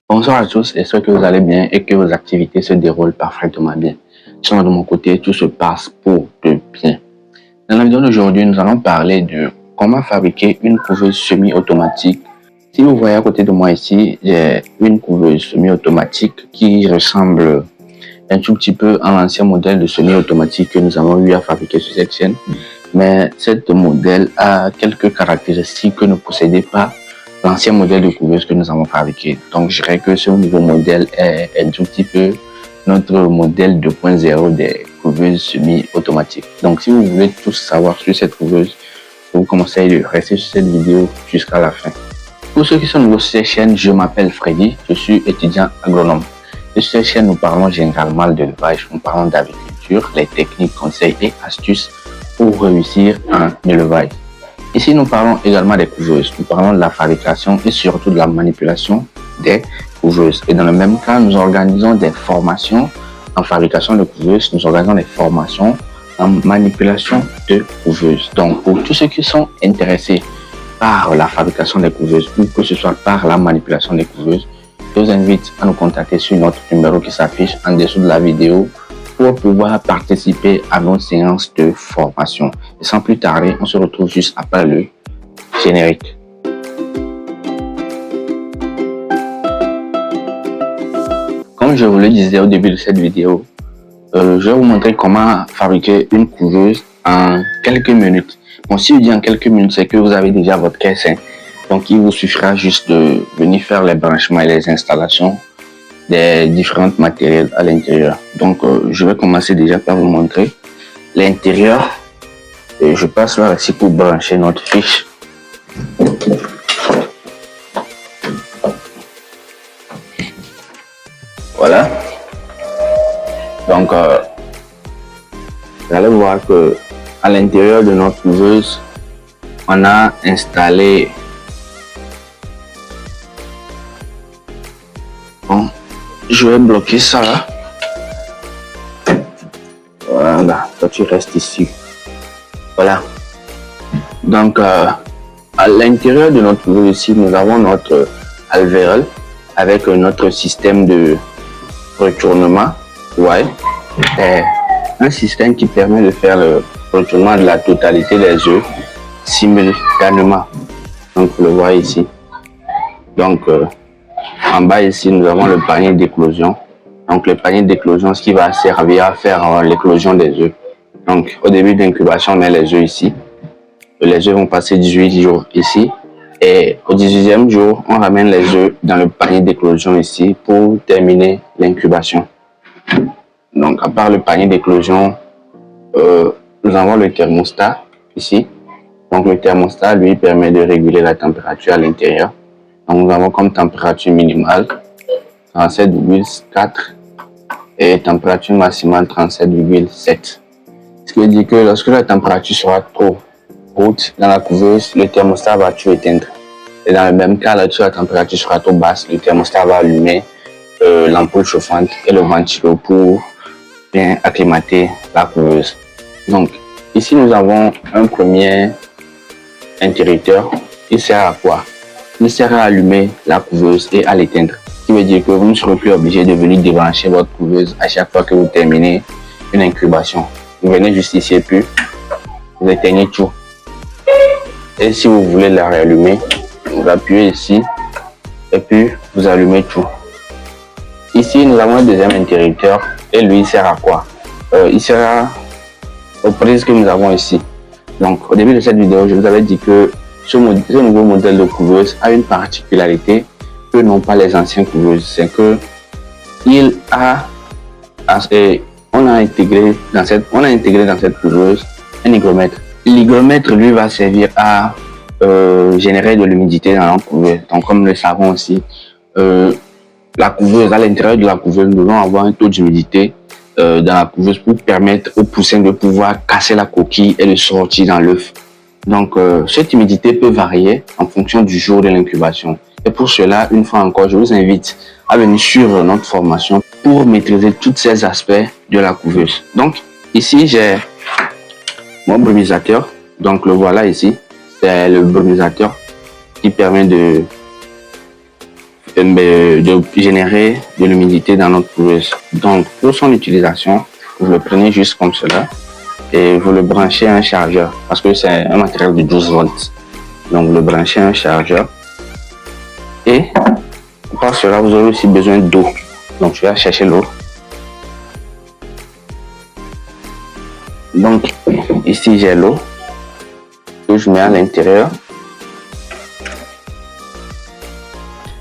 Bonsoir à tous, j'espère que vous allez bien et que vos activités se déroulent parfaitement bien. Sinon, de mon côté, tout se passe pour de bien. Dans la vidéo d'aujourd'hui, nous allons parler de comment fabriquer une couveuse semi-automatique. Si vous voyez à côté de moi ici, j'ai une couveuse semi-automatique qui ressemble un tout petit peu à l'ancien modèle de semi-automatique que nous avons eu à fabriquer sur cette chaîne. Mais cette modèle a quelques caractéristiques que ne possédait pas l'ancien modèle de couveuse que nous avons fabriqué. Donc, je dirais que ce nouveau modèle est un tout petit peu notre modèle 2.0 des couveuses semi-automatiques. Donc, si vous voulez tout savoir sur cette couveuse, je vous conseille de rester sur cette vidéo jusqu'à la fin. Pour ceux qui sont nouveaux sur cette chaîne, je m'appelle Freddy, je suis étudiant agronome. Et sur cette chaîne, nous parlons généralement d'élevage, nous parlons d'agriculture, les techniques, conseils et astuces pour réussir en élevage. Ici, nous parlons également des couveuses. Nous parlons de la fabrication et surtout de la manipulation des couveuses. Et dans le même cas, nous organisons des formations en fabrication de couveuses. Nous organisons des formations en manipulation de couveuses. Donc, pour tous ceux qui sont intéressés par la fabrication des couveuses ou que ce soit par la manipulation des couveuses, je vous invite à nous contacter sur notre numéro qui s'affiche en dessous de la vidéo pour pouvoir participer à nos séances de formation. Et sans plus tarder, on se retrouve juste après le générique. Comme je vous le disais au début de cette vidéo, je vais vous montrer comment fabriquer une couveuse en quelques minutes. Bon, si je dis en quelques minutes, c'est que vous avez déjà votre caisse. Donc, il vous suffira juste de venir faire les branchements et les installations des différents matériels à l'intérieur. Donc, je vais commencer déjà par vous montrer l'intérieur. Et je passe là ici pour brancher notre fiche. Voilà. Donc, vous allez voir que à l'intérieur de notre couveuse, on a installé je vais bloquer ça là. Voilà, toi tu restes ici. Voilà. Donc, à l'intérieur de notre couveuse ici, nous avons notre alvéole avec notre système de retournement. Ouais. Et un système qui permet de faire le retournement de la totalité des œufs simultanément. Donc, vous le voyez ici. Donc, en bas ici, nous avons le panier d'éclosion. Donc, le panier d'éclosion, ce qui va servir à faire l'éclosion des œufs. Donc, au début d'incubation, on met les œufs ici. Les œufs vont passer 18 jours ici. Et au 18e jour, on ramène les œufs dans le panier d'éclosion ici pour terminer l'incubation. Donc, à part le panier d'éclosion, nous avons le thermostat ici. Donc, le thermostat, lui, permet de réguler la température à l'intérieur. Donc, nous avons comme température minimale 37,4 et température maximale 37,7. Ce qui veut dire que lorsque la température sera trop haute dans la couveuse, le thermostat va tout éteindre. Et dans le même cas, lorsque la température sera trop basse, le thermostat va allumer l'ampoule chauffante et le ventilo pour bien acclimater la couveuse. Donc, ici, nous avons un premier interrupteur. Il sert à quoi? Il sert à allumer la couveuse et à l'éteindre. Ce qui veut dire que vous ne serez plus obligé de venir débrancher votre couveuse à chaque fois que vous terminez une incubation. Vous venez juste ici et puis vous éteignez tout. Et si vous voulez la réallumer, vous appuyez ici et puis vous allumez tout. Ici, nous avons un deuxième interrupteur et lui, il sert à quoi? Il sert aux prises que nous avons ici. Donc, au début de cette vidéo, je vous avais dit que ce nouveau modèle de couveuse a une particularité que n'ont pas les anciennes couveuses. C'est que on a intégré dans cette couveuse un hygromètre. L'hygromètre, lui, va servir à générer de l'humidité dans la couveuse. Donc, comme nous le savons aussi, la couveuse, à l'intérieur de la couveuse, nous devons avoir un taux d'humidité dans la couveuse pour permettre au poussin de pouvoir casser la coquille et de sortir dans l'œuf. Donc, cette humidité peut varier en fonction du jour de l'incubation. Et pour cela, une fois encore, je vous invite à venir suivre notre formation pour maîtriser tous ces aspects de la couveuse. Donc, ici, j'ai mon brumisateur. Donc, le voilà ici. C'est le brumisateur qui permet de de générer de l'humidité dans notre couveuse. Donc, pour son utilisation, vous le prenez juste comme cela et vous le branchez à un chargeur parce que c'est un matériel de 12 volts. Donc, vous le branchez à un chargeur et par cela, vous aurez aussi besoin d'eau. Donc, tu vas chercher l'eau. Donc, ici, j'ai l'eau que je mets à l'intérieur.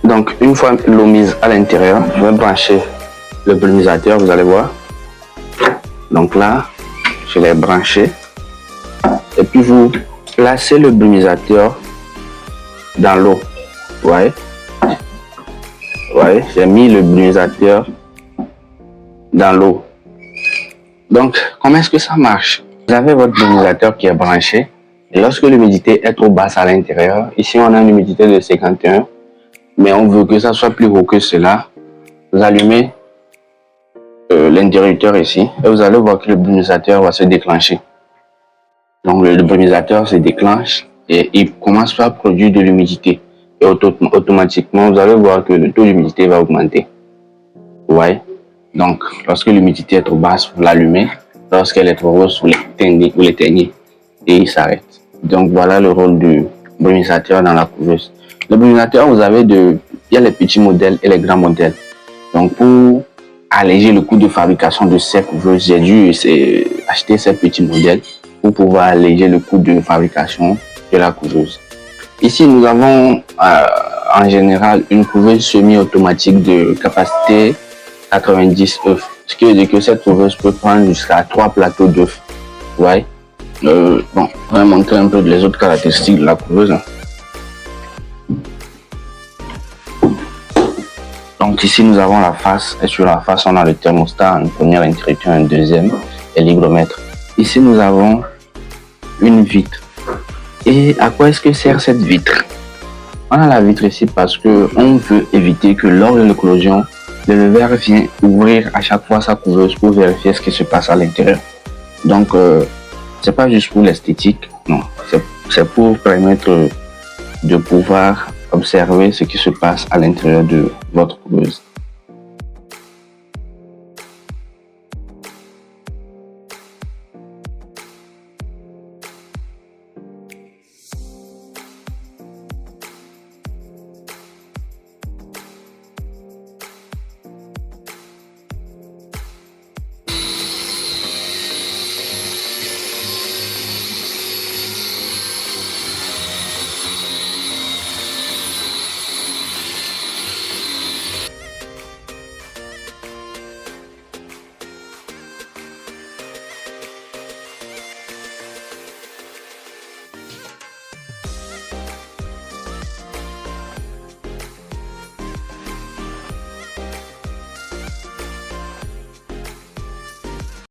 Donc, une fois l'eau mise à l'intérieur, je vais brancher le brumisateur, vous allez voir. Donc là, je l'ai branché. Et puis, vous placez le brumisateur dans l'eau. Vous voyez? Ouais, j'ai mis le brumisateur dans l'eau. Donc, comment est-ce que ça marche? Vous avez votre brumisateur qui est branché. Et lorsque l'humidité est trop basse à l'intérieur, ici on a une humidité de 51, mais on veut que ça soit plus haut que cela. Vous allumez l'interrupteur ici et vous allez voir que le brumisateur va se déclencher. Donc le brumisateur se déclenche et il commence par produire de l'humidité. Et automatiquement, vous allez voir que le taux d'humidité va augmenter. Vous voyez? Donc, lorsque l'humidité est trop basse, vous l'allumez. Lorsqu'elle est trop haute, vous l'éteignez et il s'arrête. Donc, voilà le rôle du brumisateur dans la couveuse. Le brumisateur, il y a les petits modèles et les grands modèles. Donc, pour alléger le coût de fabrication de ces couveuses, j'ai dû acheter ces petits modèles pour pouvoir alléger le coût de fabrication de la couveuse. Ici, nous avons en général une couveuse semi-automatique de capacité 90 œufs. Ce qui veut dire que cette couveuse peut prendre jusqu'à 3 plateaux d'œufs. Ouais. Bon, on va montrer un peu les autres caractéristiques de la couveuse. Donc ici, nous avons la face. Et sur la face, on a le thermostat, un premier interrupteur, un deuxième, et l'hygromètre. Ici, nous avons une vitre. Et à quoi est-ce que sert cette vitre? On a la vitre ici parce qu'on veut éviter que lors de l'éclosion, le leveur vient ouvrir à chaque fois sa couveuse pour vérifier ce qui se passe à l'intérieur. Donc, c'est pas juste pour l'esthétique, non, c'est pour permettre de pouvoir observer ce qui se passe à l'intérieur de votre couveuse.